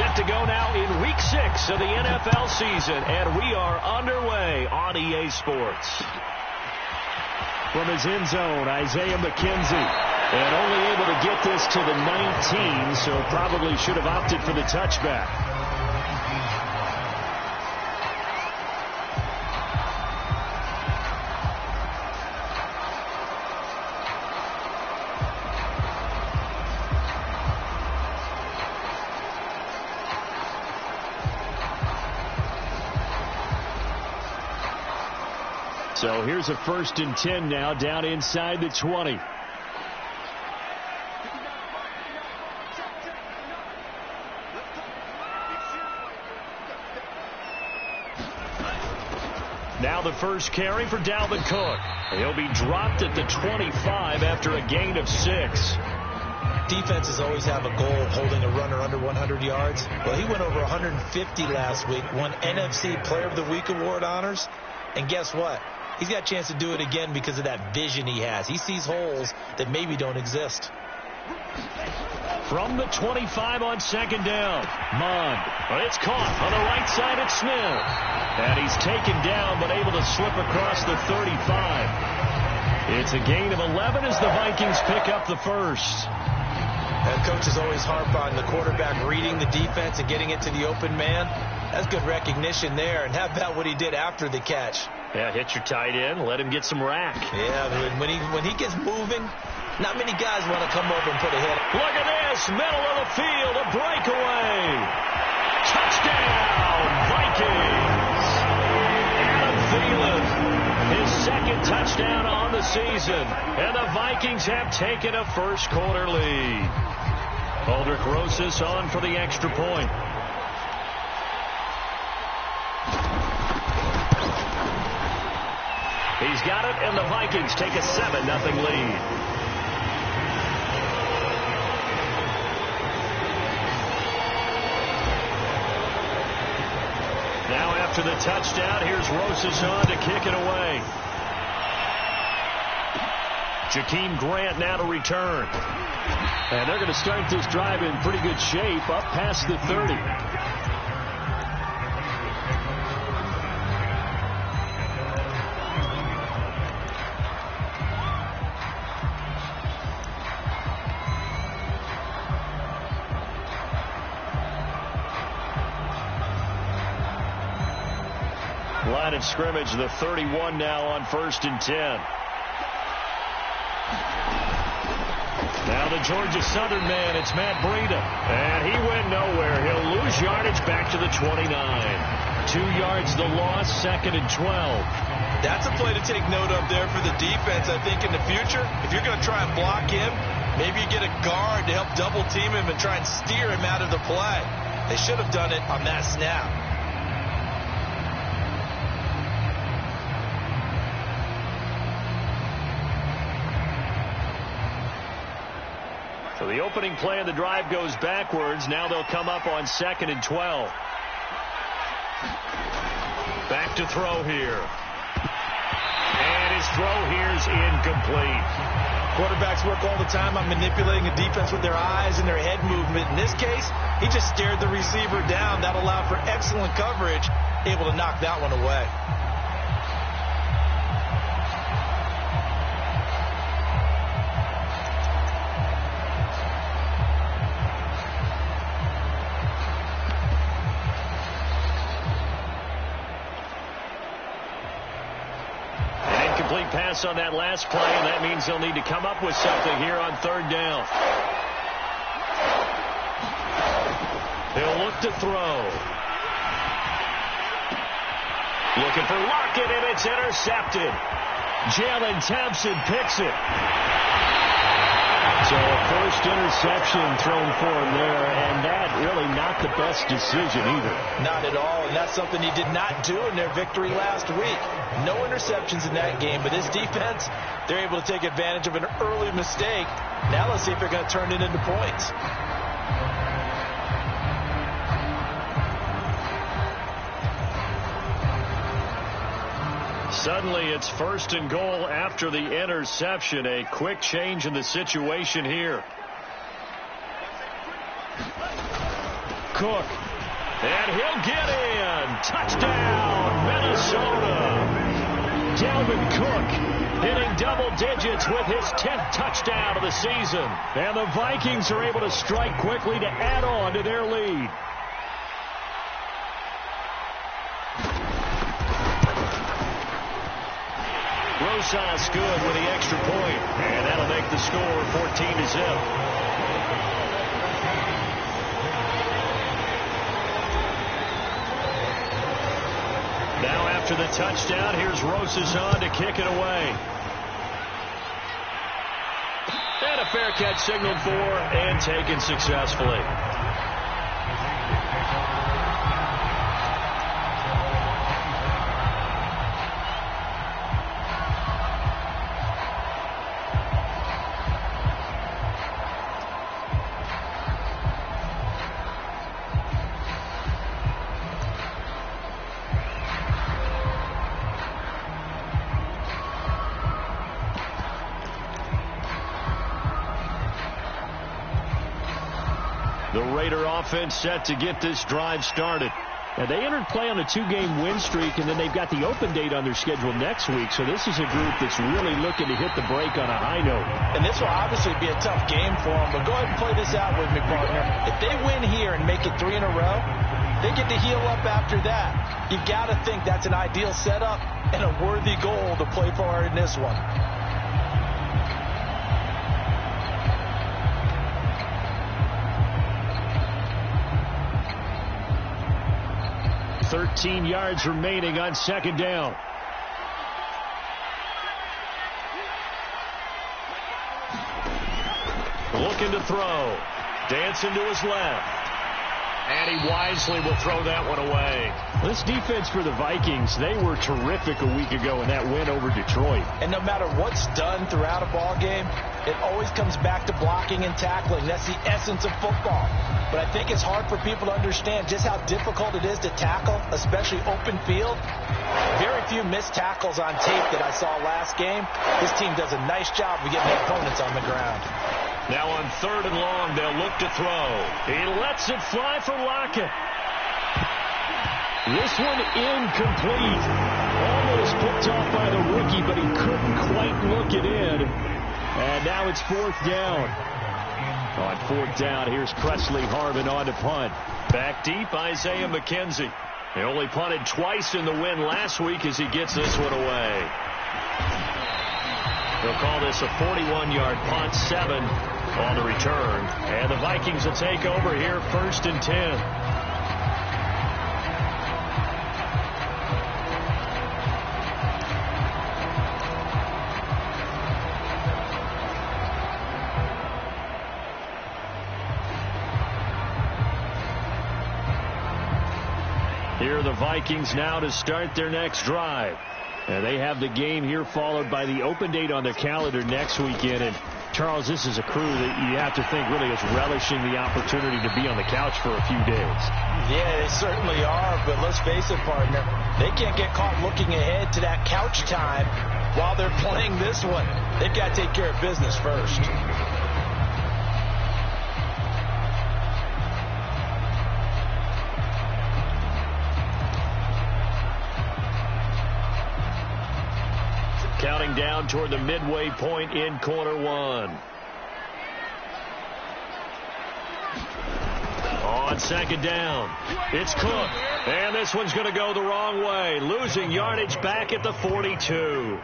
Set to go now in Week 6 of the NFL season, and we are underway on EA Sports. From his end zone, Isaiah McKenzie, and only able to get this to the 19, so probably should have opted for the touchback. So here's a 1st and 10 now, down inside the 20. Now the first carry for Dalvin Cook. He'll be dropped at the 25 after a gain of 6. Defenses always have a goal of holding a runner under 100 yards. Well, he went over 150 last week, won NFC Player of the Week award honors. And guess what? He's got a chance to do it again because of that vision he has. He sees holes that maybe don't exist. From the 25 on 2nd down, Mond. But it's caught on the right side at Smith. And he's taken down but able to slip across the 35. It's a gain of 11 as the Vikings pick up the first. And coaches always harp on the quarterback reading the defense and getting it to the open man. That's good recognition there. And how about what he did after the catch? Yeah, hit your tight end, let him get some rack. Yeah, when he gets moving, not many guys want to come over and put a hit. Look at this, middle of the field, a breakaway. Touchdown, Vikings. Adam Thielen, his 2nd touchdown on the season. And the Vikings have taken a first-quarter lead. Aldrich Rosas on for the extra point. He's got it, and the Vikings take a 7-0 lead. Now after the touchdown, here's Rosas on to kick it away. Jakeem Grant now to return. And they're going to start this drive in pretty good shape, up past the 30. Line of scrimmage, the 31 now on 1st and 10. Now the Georgia Southern man, it's Matt Breida. And he went nowhere. He'll lose yardage back to the 29. 2 yards the loss, 2nd and 12. That's a play to take note of there for the defense, I think, in the future. If you're going to try and block him, maybe you get a guard to help double team him and try and steer him out of the play. They should have done it on that snap. So the opening play of the drive goes backwards. Now they'll come up on 2nd and 12. Back to throw here. And his throw here's incomplete. Quarterbacks work all the time on manipulating the defense with their eyes and their head movement. In this case, he just stared the receiver down. That allowed for excellent coverage, able to knock that one away. Pass on that last play, and that means they'll need to come up with something here on 3rd down. He'll look to throw. Looking for Lockett, and it's intercepted. Jalen Thompson picks it. So a first interception thrown for him there, and that really not the best decision either. Not at all, and that's something he did not do in their victory last week. No interceptions in that game, but this defense, they're able to take advantage of an early mistake. Now let's see if they're going to turn it into points. Suddenly it's 1st and goal after the interception. A quick change in the situation here. Cook. And he'll get in. Touchdown, Minnesota. Dalvin Cook hitting double digits with his 10th touchdown of the season. And the Vikings are able to strike quickly to add on to their lead. Rosas good with the extra point, and that'll make the score 14-0. Now after the touchdown, here's Rosas on to kick it away. And a fair catch signaled for and taken successfully. The Raider offense set to get this drive started. And they entered play on a 2-game win streak, and then they've got the open date on their schedule next week. So this is a group that's really looking to hit the break on a high note. And this will obviously be a tough game for them. But go ahead and play this out with me, partner. If they win here and make it 3 in a row, they get to heal up after that. You've got to think that's an ideal setup and a worthy goal to play for in this one. 13 yards remaining on second down. Looking to throw. Dancing to his left. And he wisely will throw that one away. This defense for the Vikings, they were terrific a week ago in that win over Detroit. And no matter what's done throughout a ball game, it always comes back to blocking and tackling. That's the essence of football. But I think it's hard for people to understand just how difficult it is to tackle, especially open field. Very few missed tackles on tape that I saw last game. This team does a nice job of getting their opponents on the ground. Now on 3rd and long, they'll look to throw. He lets it fly for Lockett. This one incomplete. Almost picked off by the rookie, but he couldn't quite look it in. And now it's 4th down. On 4th down, here's Presley Harvin on to punt. Back deep, Isaiah McKenzie. He only punted twice in the win last week as he gets this one away. They'll call this a 41-yard punt, 7 on the return. And the Vikings will take over here, 1st and 10. Here are the Vikings now to start their next drive. And they have the game here followed by the open date on their calendar next weekend. And, Charles, this is a crew that you have to think really is relishing the opportunity to be on the couch for a few days. Yeah, they certainly are. But let's face it, partner, they can't get caught looking ahead to that couch time while they're playing this one. They've got to take care of business first. Counting down toward the midway point in quarter one. On 2nd down, it's Cook. And this one's going to go the wrong way. Losing yardage back at the 42.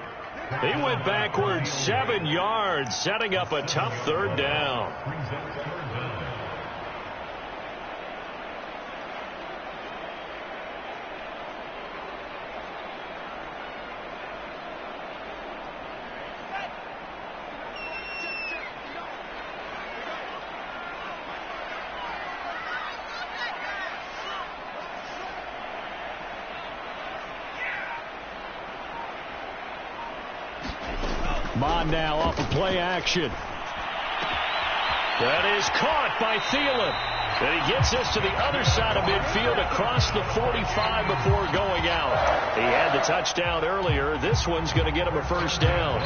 He went backwards 7 yards, setting up a tough 3rd down. Mond now off of play action. That is caught by Thielen. And he gets this to the other side of midfield across the 45 before going out. He had the touchdown earlier. This one's going to get him a 1st down.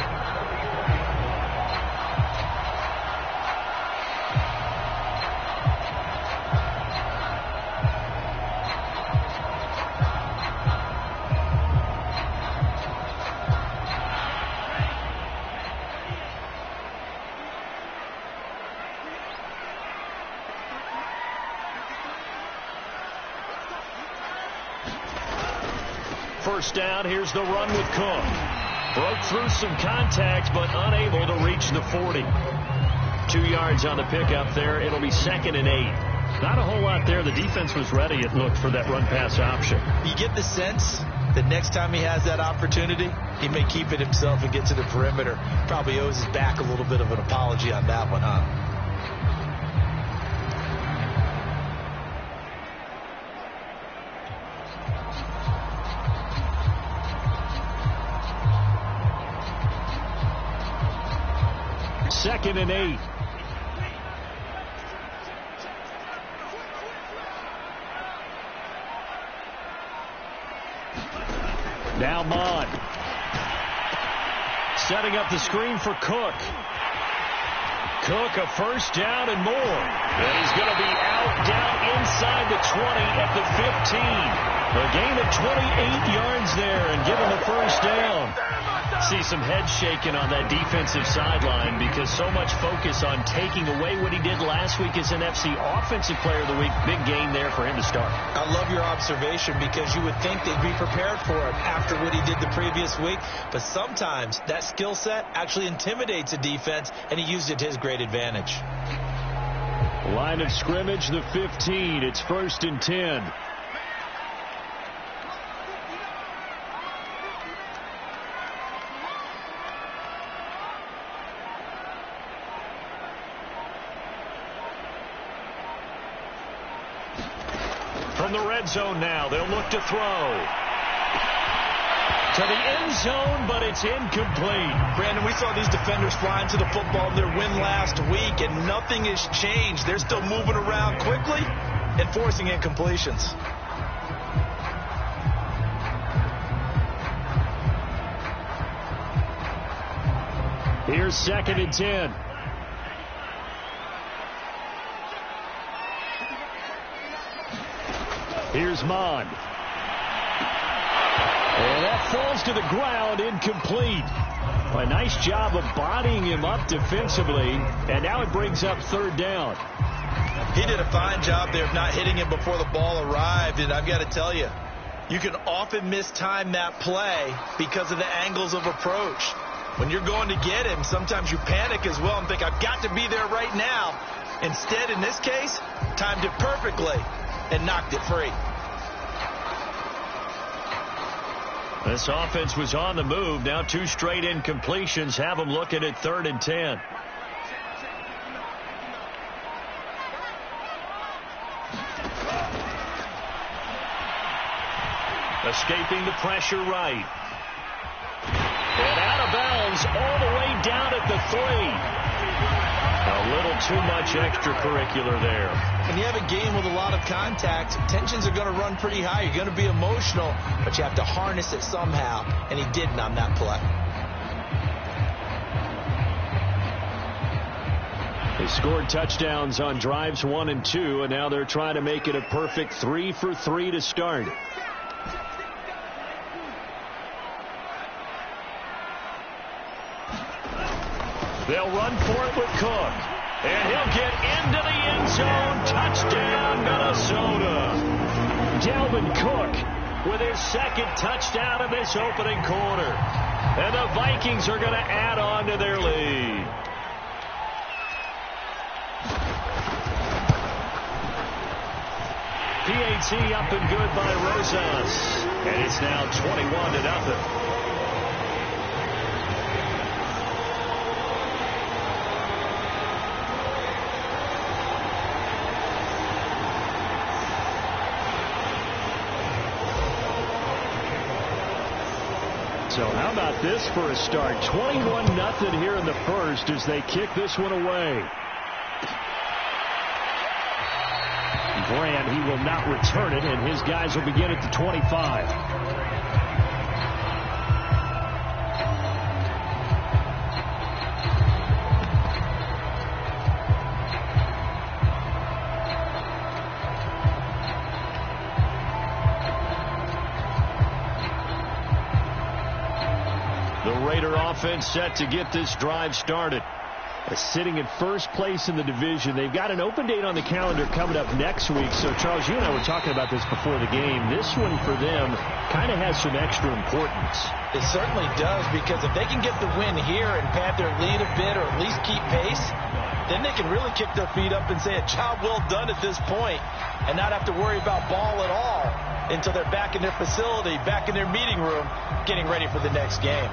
first down. Here's the run with Cook. Broke through some contact, but unable to reach the 40. 2 yards on the pickup there. It'll be 2nd and 8. Not a whole lot there. The defense was ready, it looked, for that run-pass option. You get the sense that next time he has that opportunity, he may keep it himself and get to the perimeter. Probably owes his back a little bit of an apology on that one, huh? Second and 8. Now Mond. Setting up the screen for Cook. Cook, a first down and more. And he's going to be out, down inside the 20 at the 15. A gain of 28 yards there and given the first down. See some head shaking on that defensive sideline because so much focus on taking away what he did last week as NFC Offensive Player of the Week. Big game there for him to start. I love your observation because you would think they'd be prepared for him after what he did the previous week. But sometimes that skill set actually intimidates a defense, and he used it to his great advantage. Line of scrimmage, the 15. It's 1st and 10. From the red zone now, they'll look to throw. To the end zone, but it's incomplete. Brandon, we saw these defenders flying to the football in their win last week, and nothing has changed. They're still moving around quickly and forcing incompletions. Here's 2nd and 10. Here's Mond. And that falls to the ground, incomplete. A nice job of bodying him up defensively, and now it brings up 3rd down. He did a fine job there of not hitting him before the ball arrived, and I've got to tell you, you can often mistime that play because of the angles of approach. When you're going to get him, sometimes you panic as well and think, I've got to be there right now. Instead, in this case, timed it perfectly and knocked it free. This offense was on the move. Now 2 straight incompletions have them looking at 3rd and 10. Escaping the pressure right. And out of bounds all the way down at the 3. A little too much extracurricular there. When you have a game with a lot of contact, tensions are going to run pretty high. You're going to be emotional, but you have to harness it somehow, and he didn't on that play. They scored touchdowns on drives 1 and 2, and now they're trying to make it a perfect 3 for 3 to start. They'll run for it with Cook. And he'll get into the end zone. Touchdown, Minnesota. Dalvin Cook with his 2nd touchdown of this opening quarter. And the Vikings are going to add on to their lead. PAT up and good by Rosas. And it's now 21-0. So how about this for a start? 21-0 here in the first as they kick this one away. Graham, he will not return it, and his guys will begin at the 25. The Raider offense set to get this drive started. Sitting in first place in the division. They've got an open date on the calendar coming up next week. So, Charles, you and I were talking about this before the game. This one for them kind of has some extra importance. It certainly does, because if they can get the win here and pad their lead a bit or at least keep pace, then they can really kick their feet up and say a job well done at this point and not have to worry about ball at all until they're back in their facility, back in their meeting room, getting ready for the next game.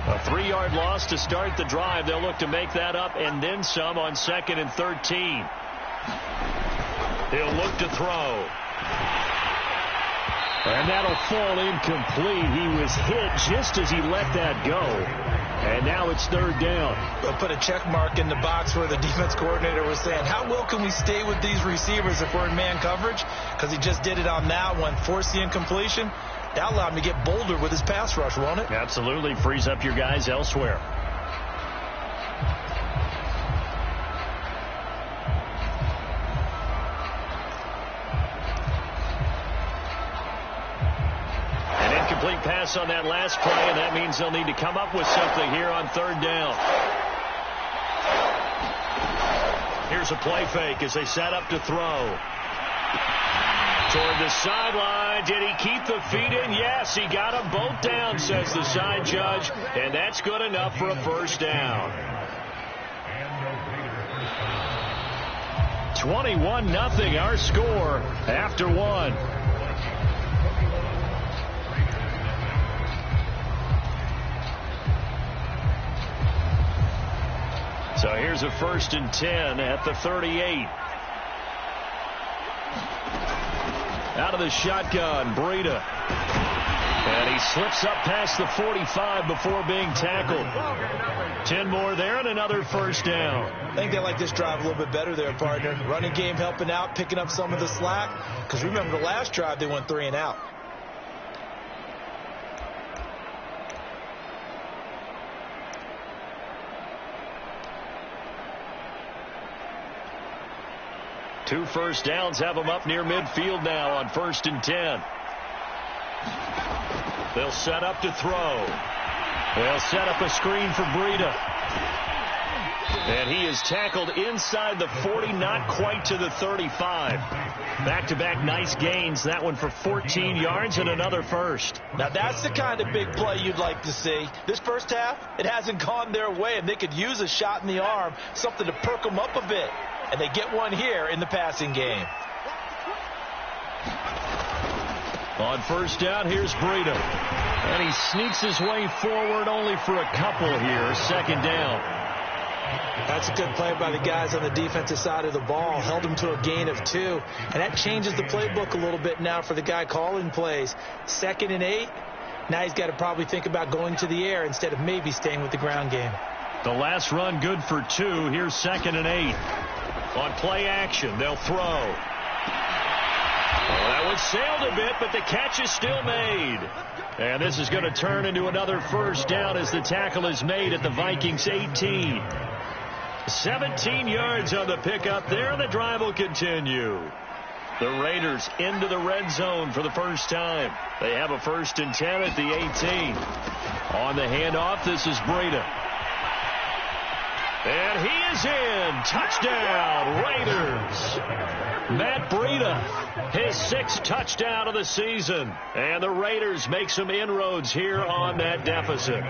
A 3-yard loss to start the drive. They'll look to make that up and then some on 2nd and 13. He'll look to throw. And that'll fall incomplete. He was hit just as he let that go. And now it's 3rd down. We'll put a check mark in the box where the defense coordinator was saying, how well can we stay with these receivers if we're in man coverage? Because he just did it on that one, forced the incompletion. That allowed him to get bolder with his pass rush, won't it? Absolutely. Frees up your guys elsewhere. An incomplete pass on that last play, and that means they'll need to come up with something here on 3rd down. Here's a play fake as they set up to throw. Toward the sideline. Did he keep the feet in? Yes, he got them both down, says the side judge, and that's good enough for a 1st down. 21-0 our score after 1. So here's a 1st and 10 at the 38. Out of the shotgun, Breida. And he slips up past the 45 before being tackled. 10 more there and another 1st down. I think they like this drive a little bit better there, partner. Running game helping out, picking up some of the slack. Because remember the last drive, they went 3 and out. Two 1st downs have them up near midfield now on 1st and 10. They'll set up to throw. They'll set up a screen for Breida. And he is tackled inside the 40, not quite to the 35. Back-to-back nice gains. That one for 14 yards and another 1st. Now that's the kind of big play you'd like to see. This first half, it hasn't gone their way, and they could use a shot in the arm, something to perk them up a bit. And they get one here in the passing game. On 1st down, here's Breida. And he sneaks his way forward only for a couple here. 2nd down. That's a good play by the guys on the defensive side of the ball. Held him to a gain of 2. And that changes the playbook a little bit now for the guy calling plays. 2nd and 8. Now he's got to probably think about going to the air instead of maybe staying with the ground game. The last run good for 2. Here's 2nd and 8. On play action, they'll throw. Oh, that one sailed a bit, but the catch is still made. And this is going to turn into another 1st down as the tackle is made at the Vikings 18. 17 yards on the pickup there, and the drive will continue. The Raiders into the red zone for the first time. They have a 1st and 10 at the 18. On the handoff, this is Breida. And he is in. Touchdown, Raiders. Matt Breida, his 6th touchdown of the season. And the Raiders make some inroads here on that deficit.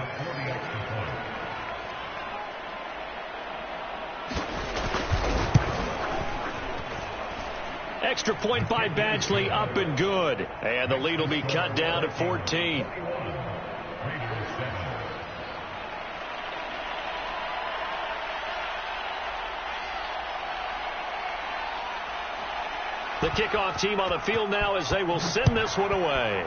Extra point by Badgley, up and good. And the lead will be cut down to 14. The kickoff team on the field now as they will send this one away.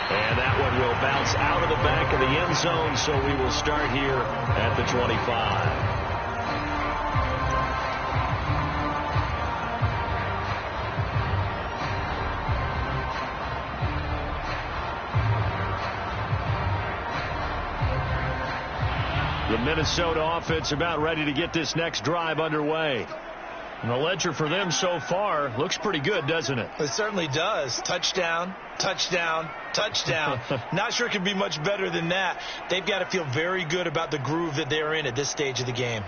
And that one will bounce out of the back of the end zone, so we will start here at the 25. The Minnesota offense about ready to get this next drive underway. And the ledger for them so far looks pretty good, doesn't it? It certainly does. Touchdown, touchdown, touchdown. Not sure it can be much better than that. They've got to feel very good about the groove that they're in at this stage of the game.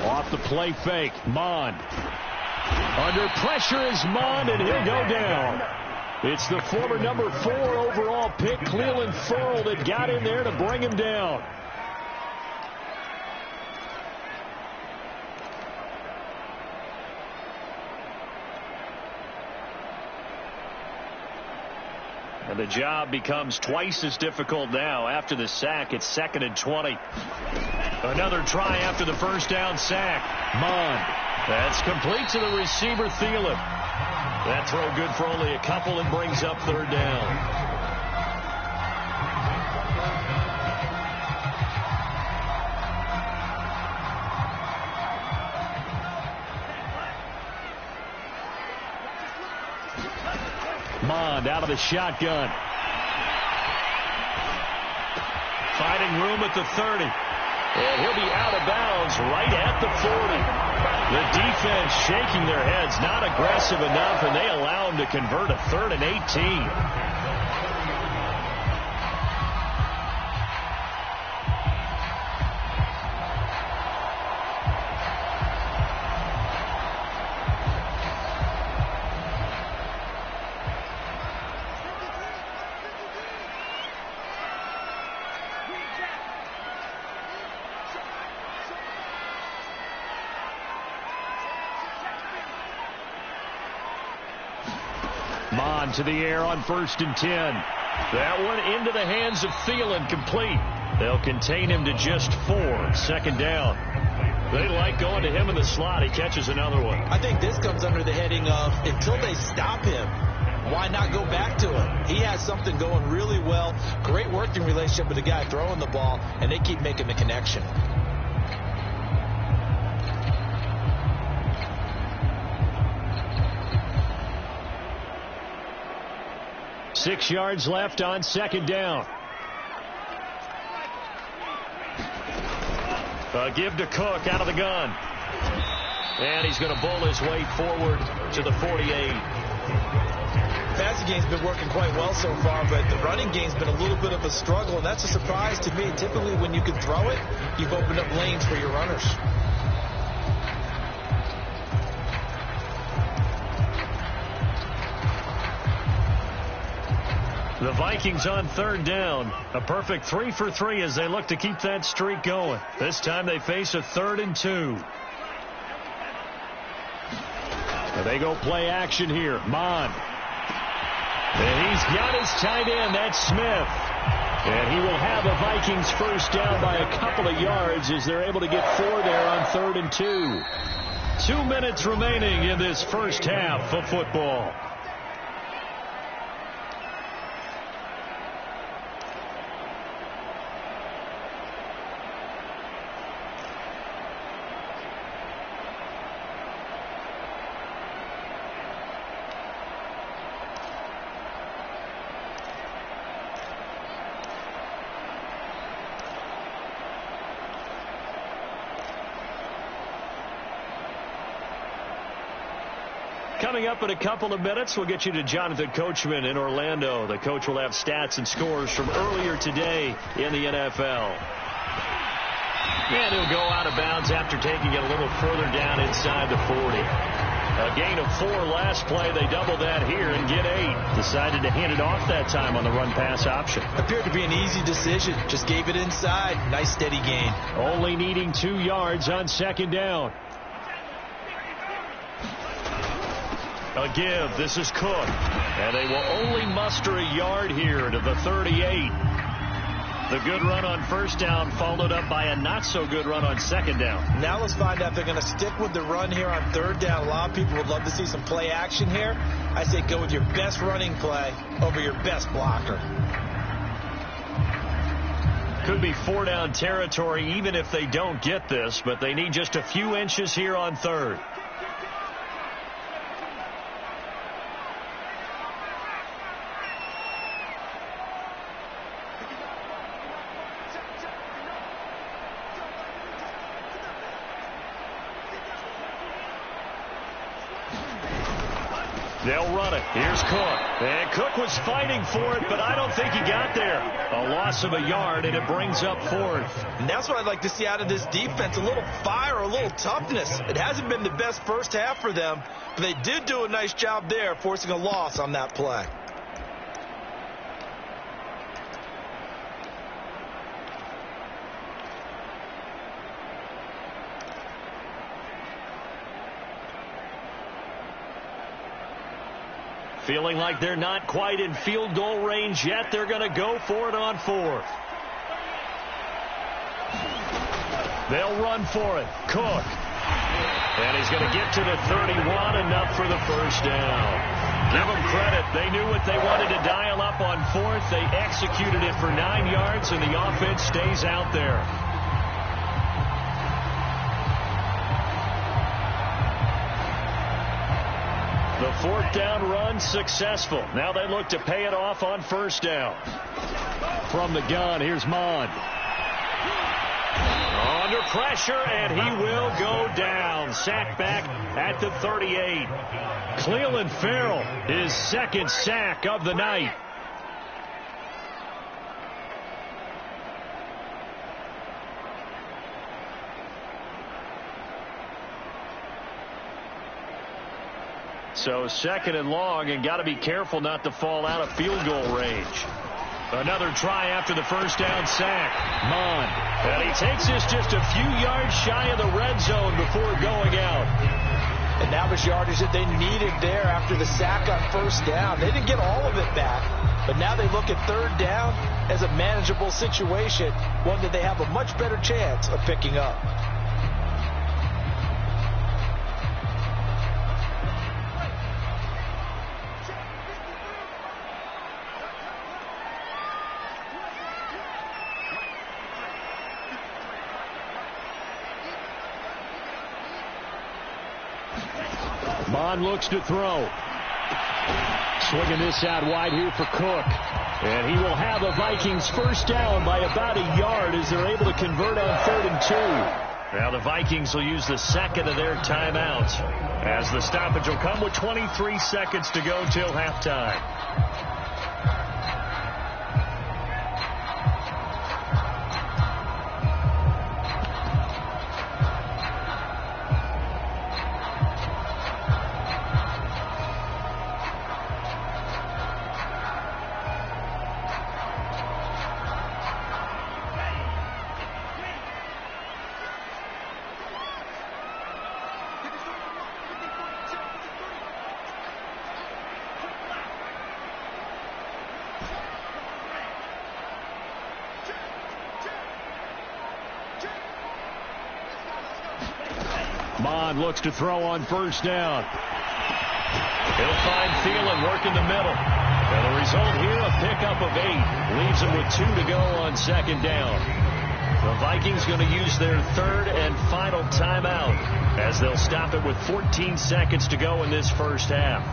Off the play fake, Mond. Under pressure is Mond, and he'll go down. It's the former number 4 overall pick, Cleveland Ferrell, that got in there to bring him down. And the job becomes twice as difficult now. After the sack, it's 2nd and 20. Another try after the first down sack. Mond. That's complete to the receiver, Thielen. That throw good for only a couple and brings up 3rd down. Mond out of the shotgun. Finding room at the 30. And he'll be out of bounds right at the 40. The defense shaking their heads, not aggressive enough, and they allow him to convert a 3rd and 18. Mond to the air on 1st and 10. That one into the hands of Thielen, complete. They'll contain him to just 4. 2nd down. They like going to him in the slot. He catches another one. I think this comes under the heading of until they stop him, why not go back to him? He has something going really well. Great working relationship with the guy throwing the ball, and they keep making the connection. Six yards left on 2nd down. A give to Cook out of the gun. And he's going to bowl his way forward to the 48. Passing game's been working quite well so far, but the running game's been a little bit of a struggle, and that's a surprise to me. Typically, when you can throw it, you've opened up lanes for your runners. The Vikings on 3rd down. A perfect 3 for 3 as they look to keep that streak going. This time they face a 3rd and 2. They go play action here. Mond. And he's got his tight end. That's Smith. And he will have a Vikings first down by a couple of yards as they're able to get 4 there on 3rd and 2. 2 minutes remaining in this first half of football. Coming up in a couple of minutes, we'll get you to Jonathan Coachman in Orlando. The coach will have stats and scores from earlier today in the NFL. And he'll go out of bounds after taking it a little further down inside the 40. A gain of 4 last play. They double that here and get 8. Decided to hand it off that time on the run-pass option. Appeared to be an easy decision. Just gave it inside. Nice steady gain. Only needing 2 yards on 2nd down. A give. This is Cook. And they will only muster a yard here to the 38. The good run on 1st down followed up by a not-so-good run on 2nd down. Now let's find out if they're going to stick with the run here on 3rd down. A lot of people would love to see some play action here. I say go with your best running play over your best blocker. Could be 4-down territory even if they don't get this, but they need just a few inches here on 3rd. They'll run it. Here's Cook. And Cook was fighting for it, but I don't think he got there. A loss of a yard, and it brings up 4th. And that's what I'd like to see out of this defense. A little fire, a little toughness. It hasn't been the best first half for them, but they did do a nice job there, forcing a loss on that play. Feeling like they're not quite in field goal range yet. They're going to go for it on 4th. They'll run for it. Cook. And he's going to get to the 31, enough for the first down. Give them credit. They knew what they wanted to dial up on 4th. They executed it for 9 yards, and the offense stays out there. The 4th down run successful. Now they look to pay it off on 1st down. From the gun, here's Mond. Under pressure, and he will go down. Sack back at the 38. Clelin Ferrell, his 2nd sack of the night. So 2nd and long, and got to be careful not to fall out of field goal range. Another try after the first down sack. Mond. And he takes this just a few yards shy of the red zone before going out. And that was yardage that they needed there after the sack on 1st down. They didn't get all of it back, but now they look at 3rd down as a manageable situation, one that they have a much better chance of picking up. Mond looks to throw. Swinging this out wide here for Cook. And he will have the Vikings first down by about a yard as they're able to convert on 3rd and 2. Now the Vikings will use the 2nd of their timeouts, as the stoppage will come with 23 seconds to go till halftime. Mond looks to throw on 1st down. He'll find Thielen working the middle. And the result here, a pickup of 8. Leaves him with 2 to go on 2nd down. The Vikings going to use their 3rd and final timeout, as they'll stop it with 14 seconds to go in this first half.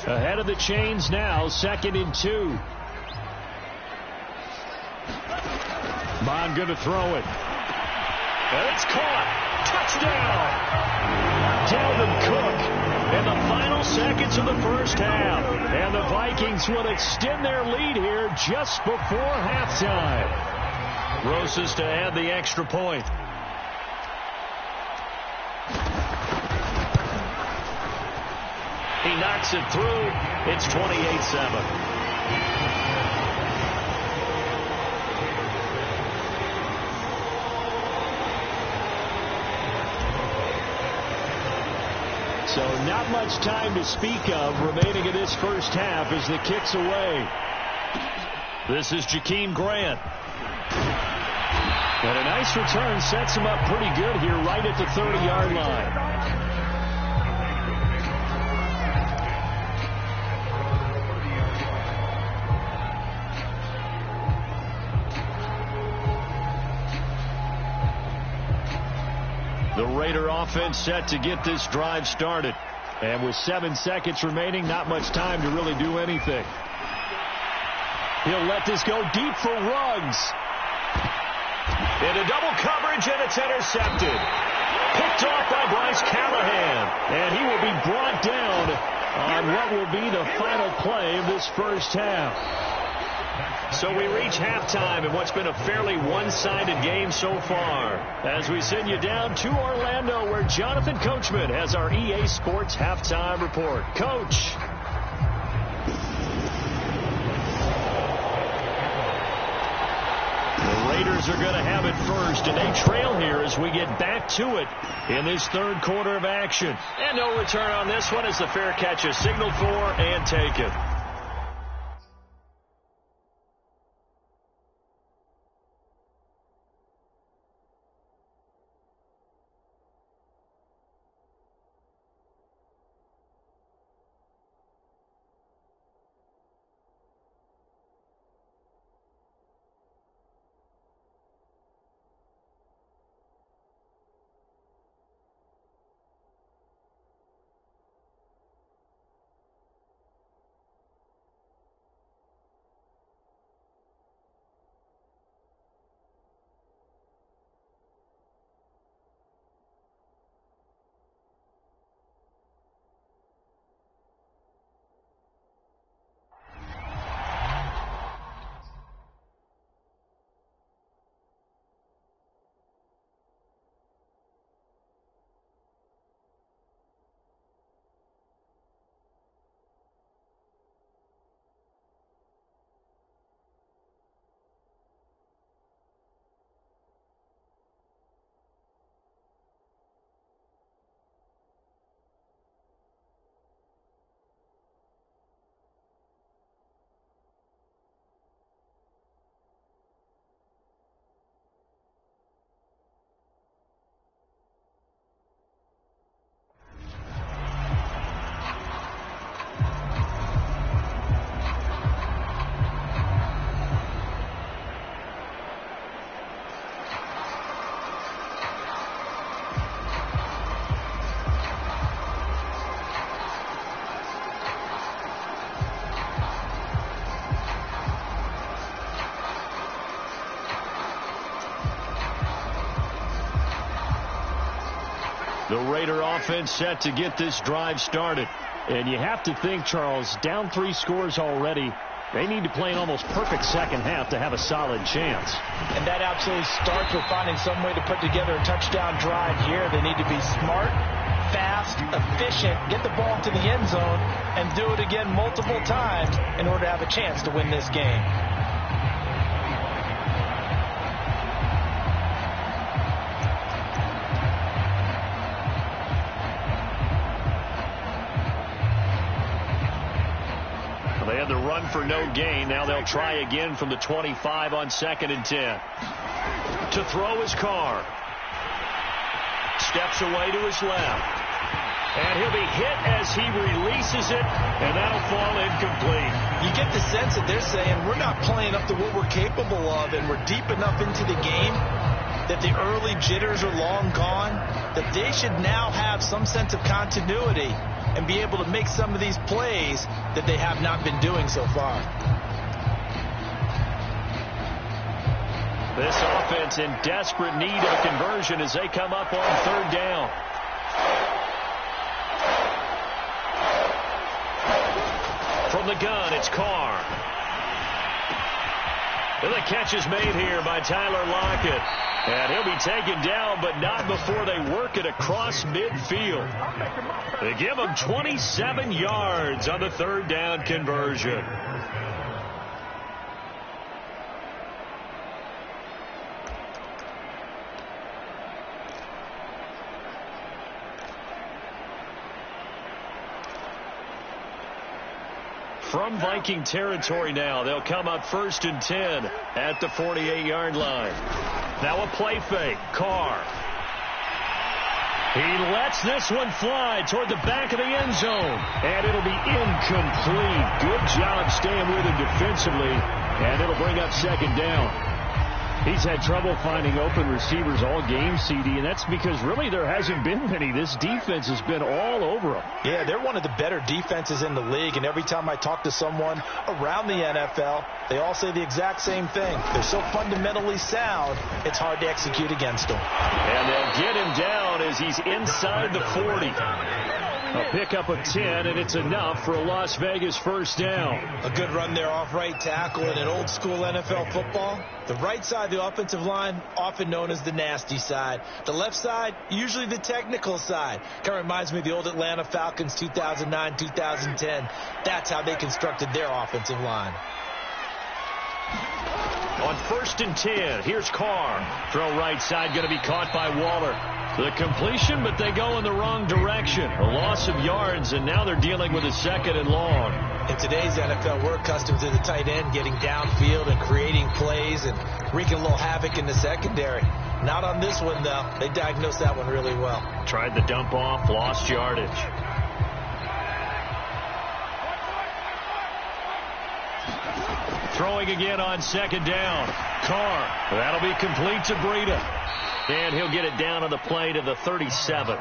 Ahead of the chains now, 2nd and 2. Mond going to throw it. And it's caught. Touchdown. Dalvin Cook in the final seconds of the first half. And the Vikings will extend their lead here just before halftime. Rosas to add the extra point. He knocks it through. It's 28-7. So not much time to speak of remaining in this first half as the kick's away. This is Jakeem Grant. And a nice return sets him up pretty good here right at the 30-yard line. The Raider offense set to get this drive started. And with 7 seconds remaining, not much time to really do anything. He'll let this go deep for Ruggs. Into double coverage, and it's intercepted. Picked off by Bryce Callahan. And he will be brought down on what will be the final play of this first half. So we reach halftime in what's been a fairly one-sided game so far. As we send you down to Orlando, where Jonathan Coachman has our EA Sports halftime report. Coach. The Raiders are going to have it first, and they trail here as we get back to it in this third quarter of action. And no return on this one as the fair catch is signaled for and taken. The Raider offense set to get this drive started. And you have to think, Charles, down 3 scores already. They need to play an almost perfect second half to have a solid chance. And that absolutely starts with finding some way to put together a touchdown drive here. They need to be smart, fast, efficient, get the ball to the end zone, and do it again multiple times in order to have a chance to win this game. They had the run for no gain. Now they'll try again from the 25 on 2nd and 10. To throw his Carr. Steps away to his left. And he'll be hit as he releases it, and that'll fall incomplete. You get the sense that they're saying we're not playing up to what we're capable of, and we're deep enough into the game that the early jitters are long gone, that they should now have some sense of continuity and be able to make some of these plays that they have not been doing so far. This offense in desperate need of a conversion as they come up on 3rd down. From the gun, it's Carr. And the catch is made here by Tyler Lockett. And he'll be taken down, but not before they work it across midfield. They give him 27 yards on the 3rd down conversion. From Viking territory now, they'll come up 1st and 10 at the 48-yard line. Now a play fake. Carr. He lets this one fly toward the back of the end zone. And it'll be incomplete. Good job staying with him defensively. And it'll bring up 2nd down. He's had trouble finding open receivers all game, CD, and that's because really there hasn't been many. This defense has been all over him. Yeah, they're one of the better defenses in the league, and every time I talk to someone around the NFL, they all say the exact same thing. They're so fundamentally sound, it's hard to execute against them. And they'll get him down as he's inside the 40. A pickup of 10, and it's enough for a Las Vegas first down. A good run there off right tackle in an old-school NFL football. The right side of the offensive line, often known as the nasty side. The left side, usually the technical side. Kind of reminds me of the old Atlanta Falcons 2009-2010. That's how they constructed their offensive line. On 1st and 10, here's Carr. Throw right side, going to be caught by Waller. The completion, but they go in the wrong direction. A loss of yards, and now they're dealing with a 2nd and long. In today's NFL, we're accustomed to the tight end getting downfield and creating plays and wreaking a little havoc in the secondary. Not on this one, though. They diagnosed that one really well. Tried the dump off, lost yardage. Throwing again on 2nd down. Carr. That'll be complete to Breida. And he'll get it down on the play to the 37.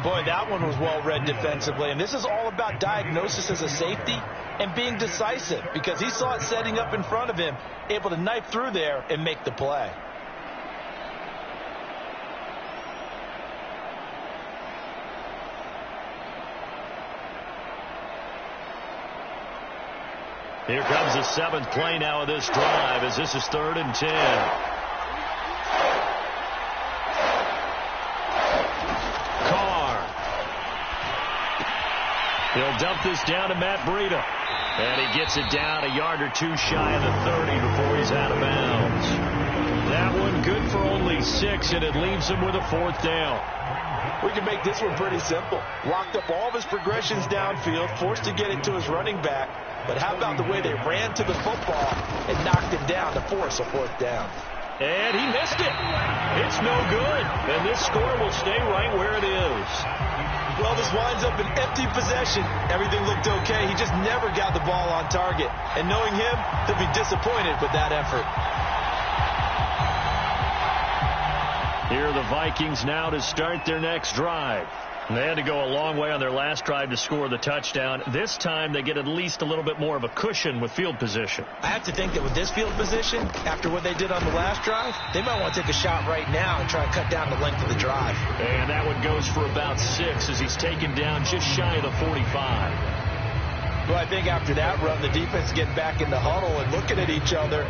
Boy, that one was well read defensively. And this is all about diagnosis as a safety and being decisive, because he saw it setting up in front of him, able to knife through there and make the play. Here comes the 7th play now of this drive, as this is 3rd and 10. He'll dump this down to Matt Breida. And he gets it down a yard or two shy of the 30 before he's out of bounds. That one good for only 6, and it leaves him with a 4th down. We can make this one pretty simple. Locked up all of his progressions downfield, forced to get it to his running back. But how about the way they ran to the football and knocked him down to force a 4th down? And he missed it. It's no good. And this score will stay right where it is. Well, this winds up an empty possession. Everything looked okay. He just never got the ball on target. And knowing him, he'll be disappointed with that effort. Here are the Vikings now to start their next drive. They had to go a long way on their last drive to score the touchdown. This time they get at least a little bit more of a cushion with field position. I have to think that with this field position, after what they did on the last drive, they might want to take a shot right now and try to cut down the length of the drive. And that one goes for about 6 as he's taken down just shy of the 45. Well, I think after that run, the defense getting back in the huddle and looking at each other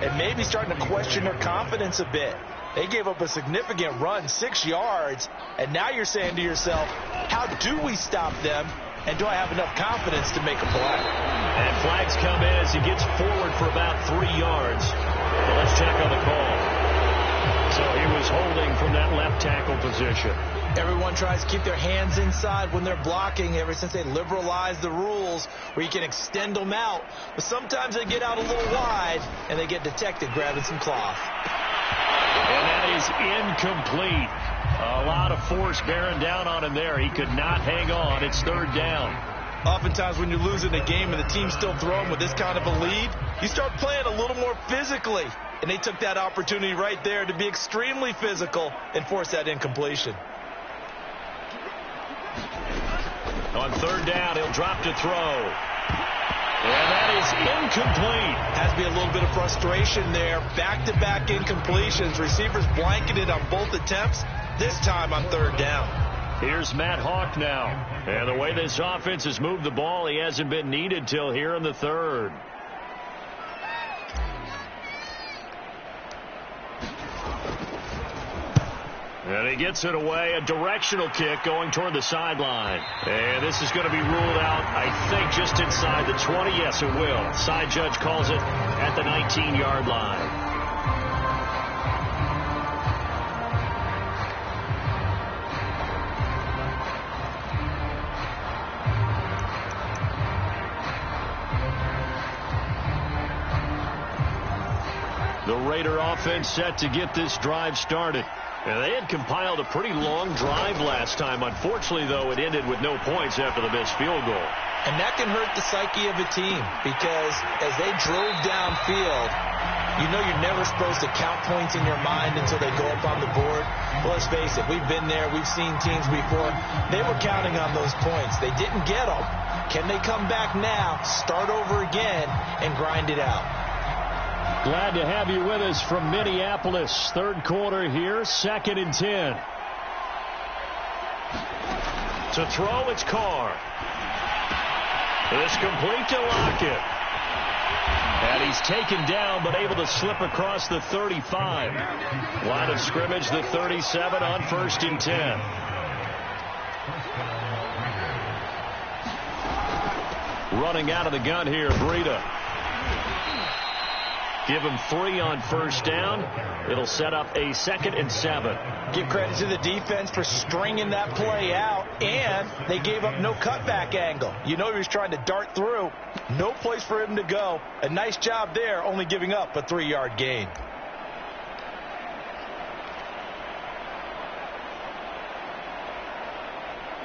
and maybe starting to question their confidence a bit. They gave up a significant run, 6 yards, and now you're saying to yourself, how do we stop them, and do I have enough confidence to make a play? And flags come in as he gets forward for about 3 yards. Well, let's check on the call. So he was holding from that left tackle position. Everyone tries to keep their hands inside when they're blocking ever since they liberalized the rules where you can extend them out. But sometimes they get out a little wide, and they get detected grabbing some cloth. And that is incomplete. A lot of force bearing down on him there. He could not hang on. It's 3rd down. Oftentimes when you're losing a game and the team's still throwing with this kind of a lead, you start playing a little more physically. And they took that opportunity right there to be extremely physical and force that incompletion. On 3rd down, he'll drop to throw. And that is incomplete. Has to be a little bit of frustration there. Back-to-back incompletions. Receivers blanketed on both attempts, this time on 3rd down. Here's Matt Hawk now. And the way this offense has moved the ball, he hasn't been needed till here in the 3rd. And he gets it away, a directional kick going toward the sideline. And this is going to be ruled out, I think, just inside the 20. Yes, it will. Side judge calls it at the 19-yard line. The Raider offense set to get this drive started. And they had compiled a pretty long drive last time. Unfortunately, though, it ended with no points after the missed field goal. And that can hurt the psyche of a team because as they drove downfield, You know you're never supposed to count points in your mind until they go up on the board. Well, let's face it, we've been there. We've seen teams before. They were counting on those points. They didn't get them. Can they come back now, start over again, and grind it out? Glad to have you with us from Minneapolis. Third quarter here, 2nd and 10. To throw, it's Carr. This complete to Lockett. And he's taken down, but able to slip across the 35. Line of scrimmage, the 37 on 1st and 10. Running out of the gun here, Breida. Give him 3 on 1st down. It'll set up a 2nd and 7. Give credit to the defense for stringing that play out, and they gave up no cutback angle. You know he was trying to dart through. No place for him to go. A nice job there, only giving up a 3-yard gain.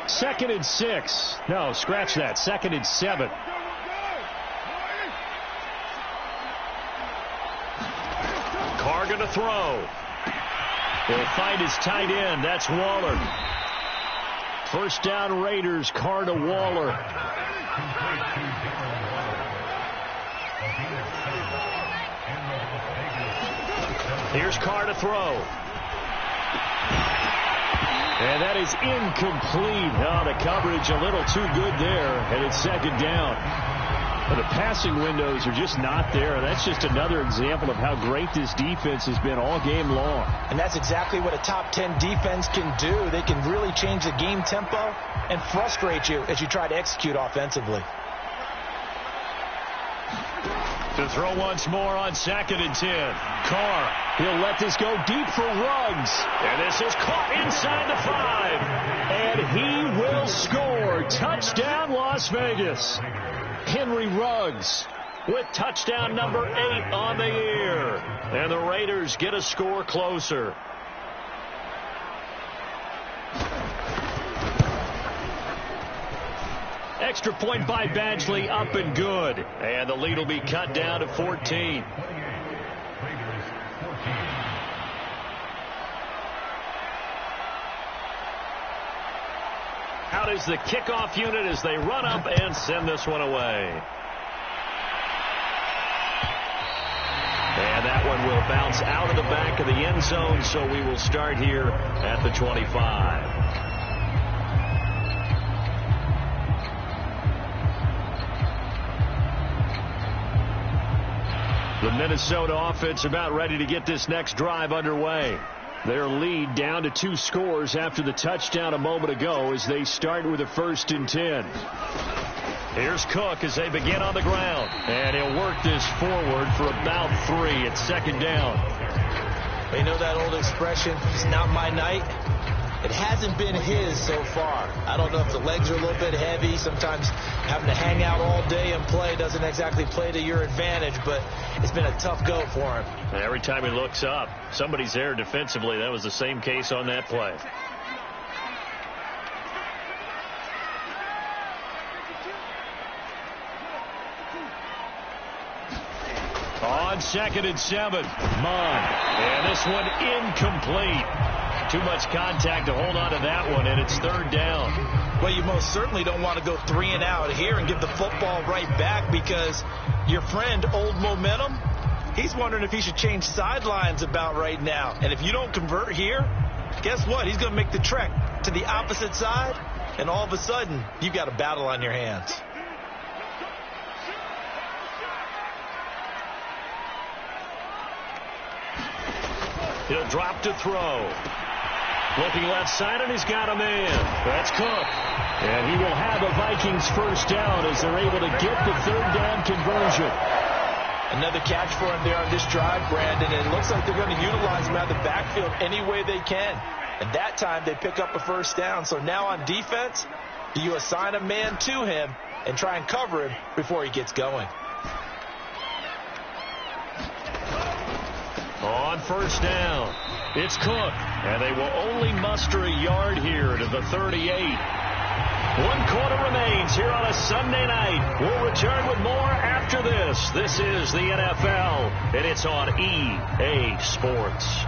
Second and 6. No, scratch that. 2nd and 7. Carr going to throw. He'll find his tight end. That's Waller. First down, Raiders. Carr to Waller. Here's Carr to throw. And that is incomplete. Oh, the coverage a little too good there. And it's 2nd down. But the passing windows are just not there. And that's just another example of how great this defense has been all game long. And that's exactly what a top 10 defense can do. They can really change the game tempo and frustrate you as you try to execute offensively. To throw once more on 2nd and 10. Carr, he'll let this go deep for Ruggs. And this is caught inside the 5. And he will score. Touchdown, Las Vegas. Henry Ruggs with touchdown number 8 on the year. And the Raiders get a score closer. Extra point by Badgley, up and good. And the lead will be cut down to 14. Out is the kickoff unit as they run up and send this one away. And that one will bounce out of the back of the end zone, so we will start here at the 25. The Minnesota offense about ready to get this next drive underway. Their lead down to 2 scores after the touchdown a moment ago as they start with a 1st and 10. Here's Cook as they begin on the ground. And he'll work this forward for about 3. It's 2nd down. You know that old expression, it's not my night? It hasn't been his so far. I don't know if the legs are a little bit heavy. Sometimes having to hang out all day and play doesn't exactly play to your advantage, but it's been a tough go for him. Every time he looks up, somebody's there defensively. That was the same case on that play. On 2nd and 7. Mond. And this one incomplete. Too much contact to hold on to that one, and it's 3rd down. Well, you most certainly don't want to go 3 and out here and give the football right back because your friend, Old Momentum, he's wondering if he should change sidelines about right now. And if you don't convert here, guess what? He's going to make the trek to the opposite side, and all of a sudden, you've got a battle on your hands. He'll drop to throw. Looking left side, and he's got a man. That's Cook. And he will have a Vikings 1st down as they're able to get the 3rd down conversion. Another catch for him there on this drive, Brandon. And it looks like they're going to utilize him out of the backfield any way they can. And that time they pick up a 1st down. So now on defense, do you assign a man to him and try and cover him before he gets going? On 1st down, it's Cook. And they will only muster a yard here to the 38. 1 quarter remains here on a Sunday night. We'll return with more after this. This is the NFL, and it's on EA Sports.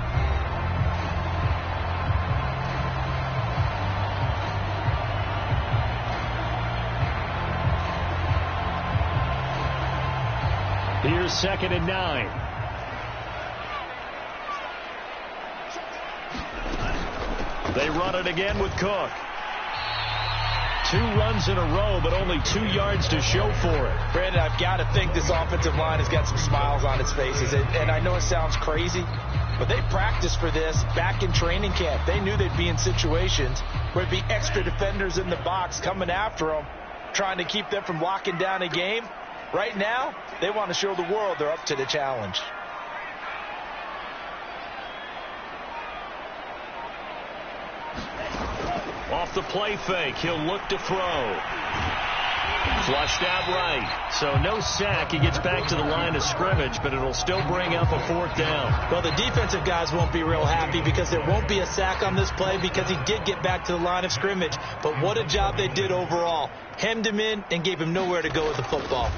Here's 2nd and 9. They run it again with Cook. 2 runs in a row, but only 2 yards to show for it. Brandon, I've got to think this offensive line has got some smiles on its faces. And I know it sounds crazy, but they practiced for this back in training camp. They knew they'd be in situations where there'd be extra defenders in the box coming after them, trying to keep them from locking down a game. Right now, they want to show the world they're up to the challenge. Off the play fake, he'll look to throw. Flushed out right. So no sack. He gets back to the line of scrimmage, but it'll still bring up a 4th down. Well, the defensive guys won't be real happy because there won't be a sack on this play because he did get back to the line of scrimmage. But what a job they did overall. Hemmed him in and gave him nowhere to go with the football.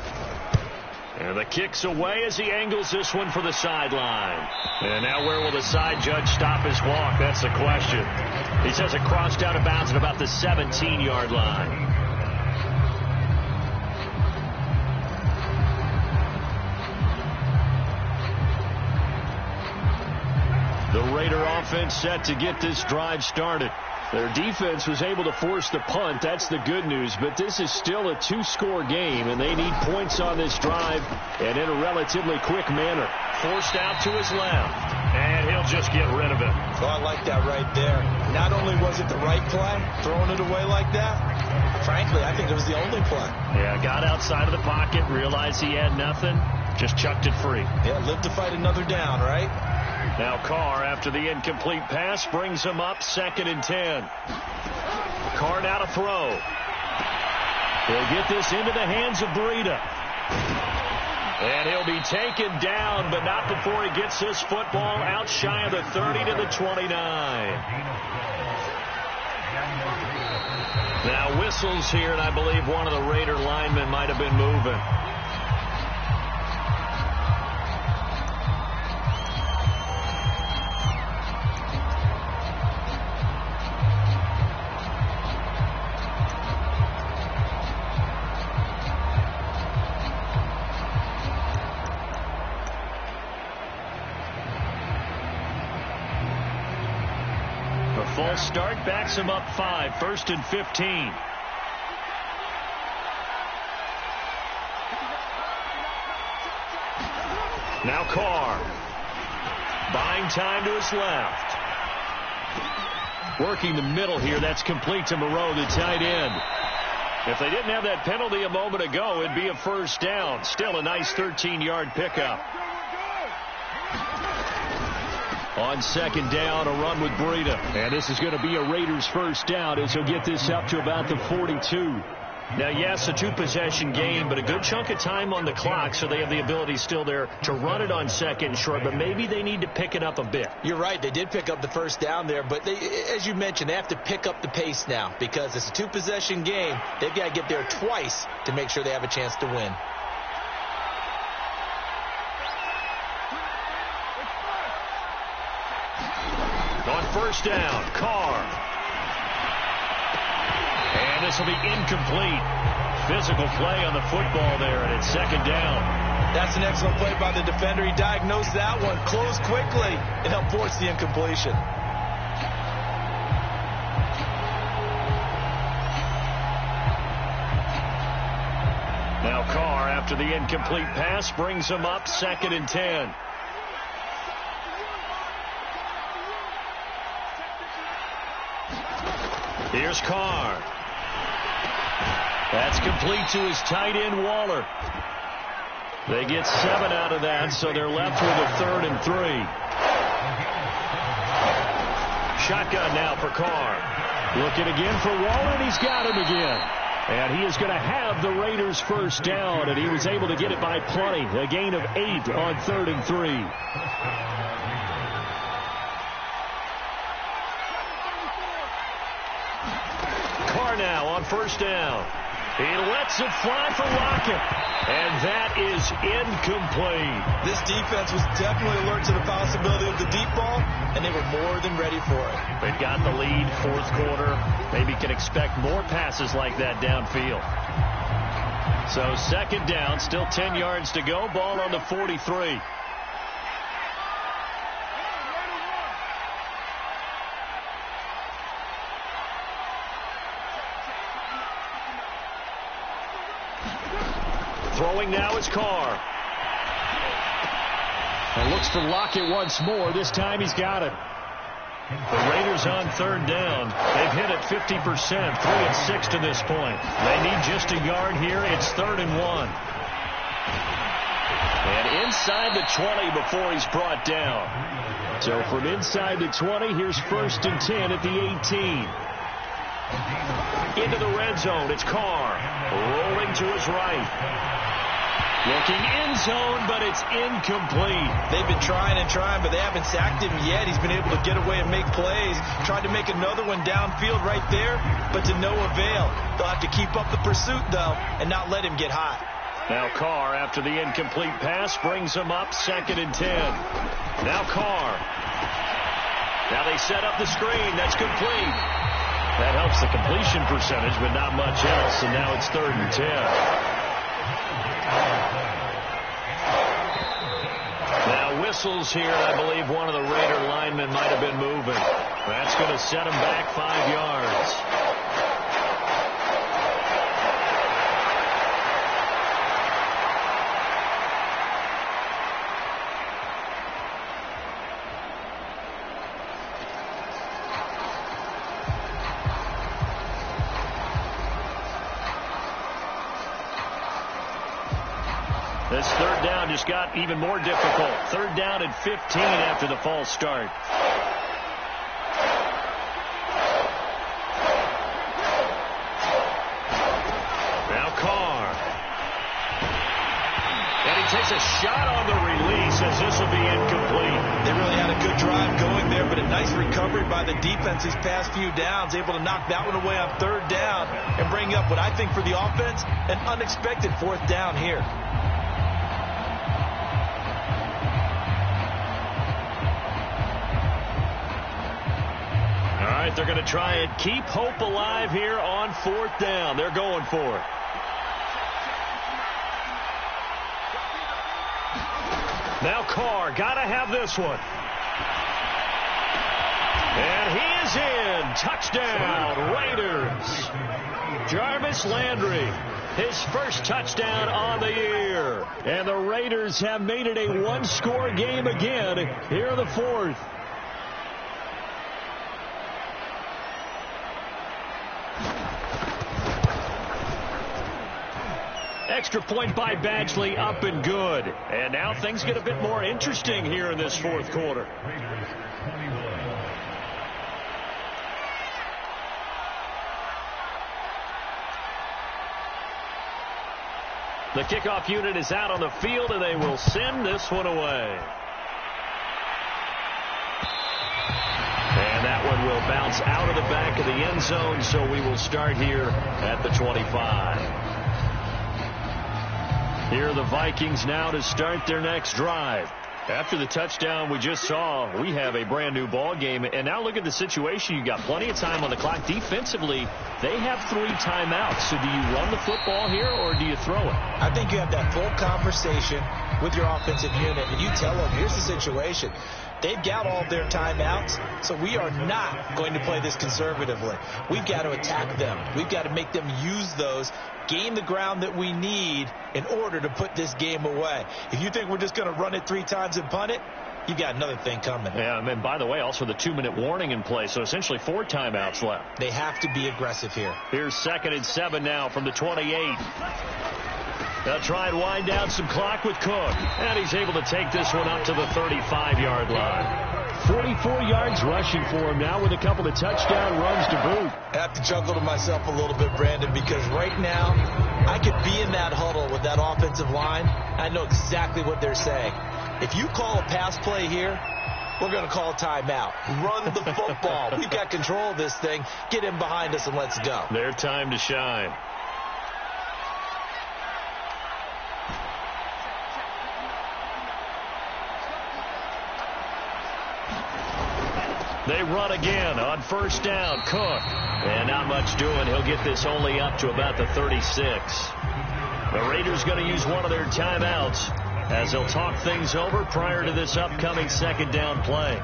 And the kick's away as he angles this one for the sideline. And now where will the side judge stop his walk? That's the question. He says it crossed out of bounds at about the 17-yard line. The Raider offense set to get this drive started. Their defense was able to force the punt. That's the good news. But this is still a 2-score game, and they need points on this drive and in a relatively quick manner. Forced out to his left, and he'll just get rid of it. Oh, I like that right there. Not only was it the right play, throwing it away like that, frankly, I think it was the only play. Yeah, got outside of the pocket, realized he had nothing, just chucked it free. Yeah, lived to fight another down, right? Now Carr, after the incomplete pass, brings him up 2nd and 10. Carr now to throw. He'll get this into the hands of Breida. And he'll be taken down, but not before he gets this football out shy of the 30 to the 29. Now whistles here, and I believe one of the Raider linemen might have been moving. False start backs him up 5, 1st and 15. Now Carr. Buying time to his left. Working the middle here. That's complete to Moreau, the tight end. If they didn't have that penalty a moment ago, it'd be a 1st down. Still a nice 13-yard pickup. On 2nd down, a run with Breida. And this is going to be a Raiders 1st down as he'll get this up to about the 42. Now, yes, a 2-possession game, but a good chunk of time on the clock, so they have the ability still there to run it on 2nd and short, but maybe they need to pick it up a bit. You're right. They did pick up the 1st down there, but they, as you mentioned, they have to pick up the pace now because it's a 2-possession game. They've got to get there twice to make sure they have a chance to win. On 1st down, Carr. And this will be incomplete. Physical play on the football there, and it's 2nd down. That's an excellent play by the defender. He diagnosed that one, closed quickly, and helped force the incompletion. Now Carr, after the incomplete pass, brings him up 2nd and 10. Here's Carr. That's complete to his tight end, Waller. They get 7 out of that, so they're left with a 3rd and 3. Shotgun now for Carr. Looking again for Waller, and he's got him again. And he is going to have the Raiders' 1st down, and he was able to get it by plenty. A gain of 8 on 3rd and 3. Now on first down. He lets it fly for Lockett, and that is incomplete. This defense was definitely alert to the possibility of the deep ball, and they were more than ready for it. They've got the lead, fourth quarter. Maybe can expect more passes like that downfield. So second down, still 10 yards to go. Ball on the 43. Throwing now is Carr. And looks for Lockett once more. This time he's got it. The Raiders on third down. They've hit it 50%, 3-6 to this point. They need just a yard here. It's 3rd and 1. And inside the 20 before he's brought down. So from inside the 20, here's 1st and 10 at the 18. Into the red zone. It's Carr. Rolling to his right. Looking in zone, but it's incomplete. They've been trying and trying, but they haven't sacked him yet. He's been able to get away and make plays. Tried to make another one downfield right there, but to no avail. They'll have to keep up the pursuit, though, and not let him get hot. Now Carr, after the incomplete pass, brings him up 2nd and 10. Now Carr. Now they set up the screen. That's complete. That helps the completion percentage, but not much else, and now it's 3rd and 10. Now whistles here. I believe one of the Raider linemen might have been moving. That's going to set him back 5 yards. This 3rd down just got even more difficult. 3rd down and 15 after the false start. Now Carr. And he takes a shot on the release as this will be incomplete. They really had a good drive going there, but a nice recovery by the defense these past few downs. Able to knock that one away on 3rd down and bring up what I think for the offense, an unexpected 4th down here. They're going to try and keep hope alive here on 4th down. They're going for it. Now Carr, got to have this one. And he is in. Touchdown, Raiders. Jarvis Landry, his first touchdown on the year. And the Raiders have made it a one-score game again here in the 4th. Extra point by Badgley, up and good. And now things get a bit more interesting here in this 4th quarter. The kickoff unit is out on the field, and they will send this one away. And that one will bounce out of the back of the end zone, so we will start here at the 25. Here are the Vikings now to start their next drive. After the touchdown we just saw, we have a brand new ball game. And now look at the situation. You got plenty of time on the clock. Defensively, they have 3 timeouts. So do you run the football here or do you throw it? I think you have that full conversation with your offensive unit, and you tell them, here's the situation. They've got all of their timeouts, so we are not going to play this conservatively. We've got to attack them. We've got to make them use those, gain the ground that we need in order to put this game away. If you think we're just going to run it 3 times and punt it, you got another thing coming. Yeah, and by the way, also the 2-minute warning in play, so essentially 4 timeouts left. They have to be aggressive here. Here's 2nd and 7 now from the 28. They'll try and wind down some clock with Cook. And he's able to take this one up to the 35-yard line. 44 yards rushing for him now with a couple of touchdown runs to boot. I have to chuckle to myself a little bit, Brandon, because right now I could be in that huddle with that offensive line. I know exactly what they're saying. If you call a pass play here, we're going to call timeout. Run the football. We've got control of this thing. Get him behind us and let's go. Their time to shine. They run again on first down. Cook. And not much doing. He'll get this only up to about the 36. The Raiders going to use one of their timeouts as they'll talk things over prior to this upcoming second down play.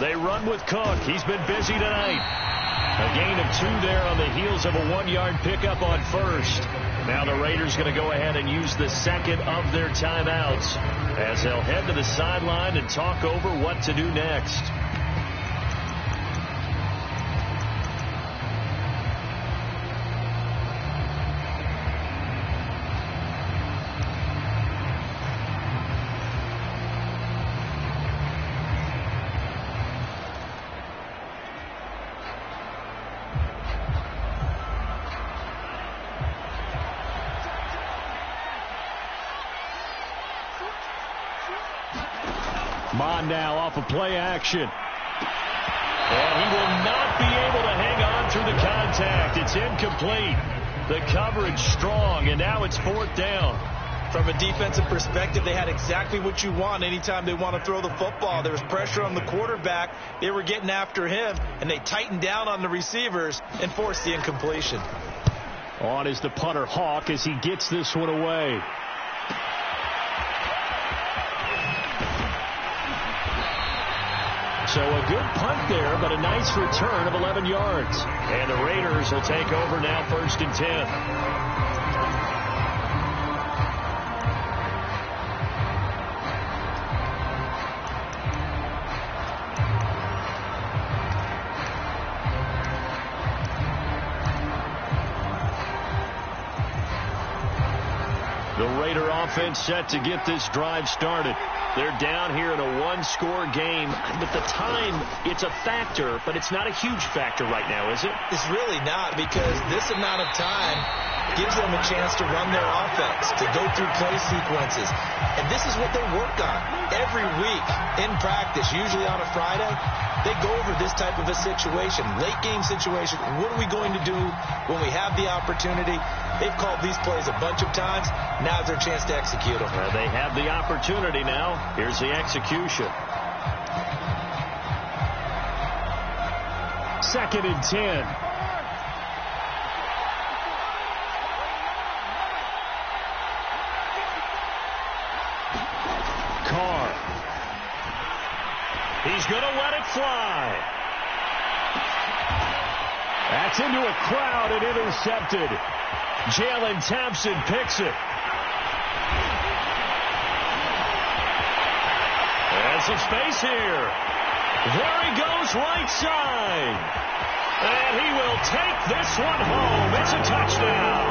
They run with Cook. He's been busy tonight. A gain of 2 there on the heels of a 1-yard pickup on first. Now the Raiders going to go ahead and use the second of their timeouts as they'll head to the sideline and talk over what to do next. Bond now off of play action. And he will not be able to hang on through the contact. It's incomplete. The coverage strong, and now it's 4th down. From a defensive perspective, they had exactly what you want anytime they want to throw the football. There was pressure on the quarterback. They were getting after him, and they tightened down on the receivers and forced the incompletion. On is the punter, Hawk, as he gets this one away. So a good punt there, but a nice return of 11 yards. And the Raiders will take over now 1st and 10. The Raider offense set to get this drive started. They're down here in a 1-score game. But the time, it's a factor, but it's not a huge factor right now, is it? It's really not, because this amount of time gives them a chance to run their offense, to go through play sequences. And this is what they work on every week in practice, usually on a Friday. They go over this type of a situation, late game situation. What are we going to do when we have the opportunity? They've called these plays a bunch of times. Now's their chance to execute them. They have the opportunity now. Here's the execution. 2nd and 10. Carr. He's going to let it fly. That's into a crowd and intercepted. Jalen Thompson picks it. There's some space here. There he goes, right side. And he will take this one home. It's a touchdown.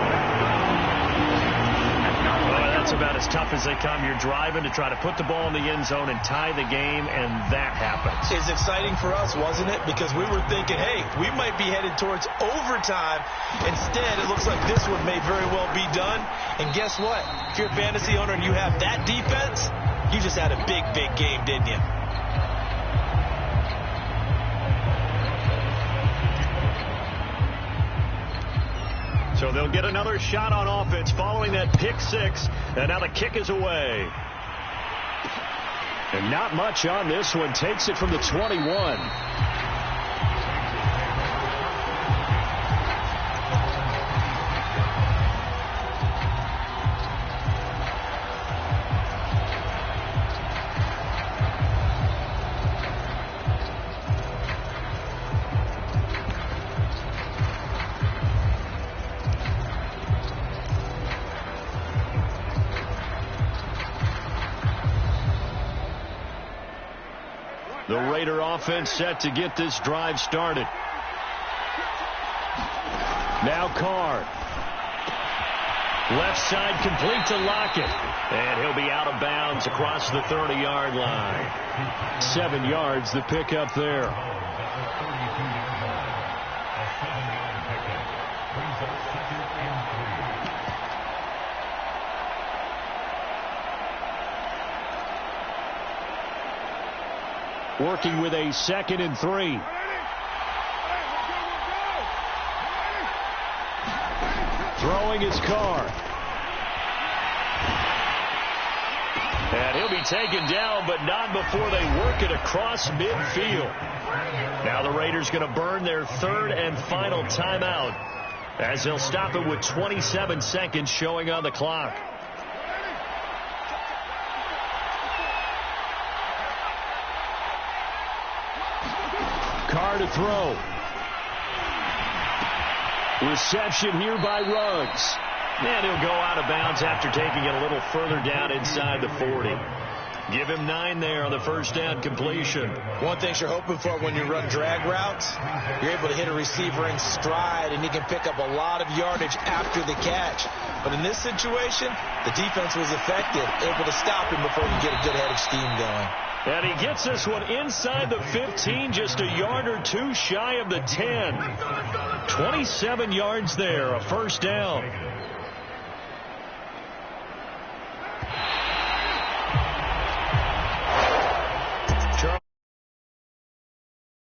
Well, that's about as tough as they come. You're driving to try to put the ball in the end zone and tie the game, and that happens. It's exciting for us, wasn't it? Because we were thinking, hey, we might be headed towards overtime. Instead, it looks like this one may very well be done. And guess what? If you're a fantasy owner and you have that defense, you just had a big, big game, didn't you? So they'll get another shot on offense following that pick 6. And now the kick is away. And not much on this one. Takes it from the 21. The Raider offense set to get this drive started. Now Carr. Left side complete to Lockett. And he'll be out of bounds across the 30-yard line. 7 yards the pickup there. Working with a 2nd and 3. Throwing his Carr. And he'll be taken down, but not before they work it across midfield. Now the Raiders going to burn their 3rd and final timeout as they'll stop it with 27 seconds showing on the clock. Carr to throw. Reception here by Ruggs. And he'll go out of bounds after taking it a little further down inside the 40. Give him 9 there on the first down completion. One thing you're hoping for when you run drag routes, you're able to hit a receiver in stride, and he can pick up a lot of yardage after the catch. But in this situation, the defense was effective, able to stop him before he could get a good head of steam going. And he gets this one inside the 15, just a yard or 2 shy of the 10. 27 yards there, a first down.